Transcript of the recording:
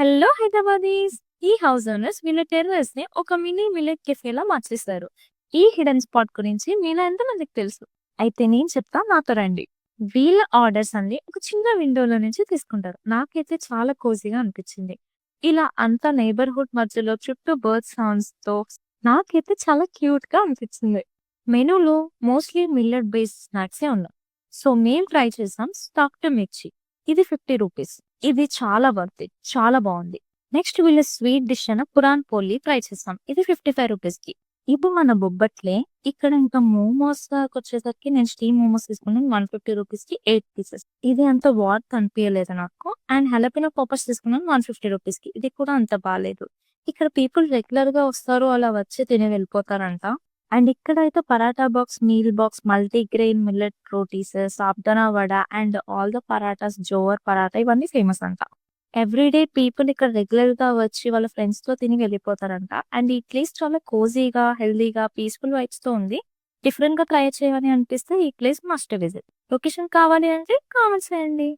Hello Hyderabadis! ఈ house owners వీళ్ళ టెర్రస్‌ని ఒక మినీ మిల్లెట్ కెఫేలా మార్చేశారు. ఈ హిడెన్ స్పాట్ గురించి మీలో ఎంతమందికి తెలుసు? అయితే నేను చెప్తా నాతో రండి. వీళ్ళ ఆర్డర్స్ అన్ని ఒక చిన్న విండోలో నుంచి తీసుకుంటారు. నాకైతే చాలా కోజీగా అనిపించింది. ఇలా అంతా నైబర్‌హుడ్ మధ్యలో చుట్టూ బర్డ్ సౌండ్స్‌తో నాకైతే చాలా క్యూట్‌గా అనిపించింది. మెనూలో మోస్ట్‌లీ మిల్లెట్ బేస్డ్ స్నాక్సే ఉన్నాయి. సో మేము ట్రై చేసాం స్టఫ్డ్ మిర్చి. ఇది రూ. 50. ఇది చాలా వర్త్ ఇట్. చాలా బావుంది. నెక్స్ట్ వీళ్ళ స్వీట్ డిష్ అయిన పురాన్ పోలి ట్రై చేసాం. ఇది రూ. 55కి. ఇప్పుడు మన బొబ్బట్లే ఇక్కడ ఇంకా మోమోస్ దాకొచ్చేసరికి నేను స్టీమ్ మోమోస్ తీసుకున్నాను. రూ. 150కి 8 పీసెస్. ఇది అంత వర్త్ అనిపియలేదు నాకు. అండ్ హలపినో పాపర్స్ తీసుకున్నాను రూ. 150కి. ఇది కూడా అంత బాలేదు. ఇక్కడ పీపుల్ రెగ్యులర్‌గా వస్తారు. అలా వచ్చి తిని వెళ్ళిపోతారంట. అండ్ ఇక్కడైతే paratha box, meal box, multigrain millet rotis, sabudana vada and all the parathas, jowar paratha ఇవన్నీ ఫేమస్ అంట. ఎవ్రీడే పీపుల్ ఇక్కడ రెగ్యులర్‌గా వచ్చి వాళ్ళ ఫ్రెండ్స్‌తో తిని వెళ్ళిపోతారంట. అండ్ ఈ ప్లేస్ చాలా కోజీగా, హెల్తీగా, పీస్‌ఫుల్ వైబ్స్‌తో ఉంది. డిఫరెంట్‌గా ట్రై చేయాలని అనిపిస్తే ఈ ప్లేస్ మస్ట్ విజిట్. లొకేషన్ కావాలి అంటే కామెంట్స్ చేయండి.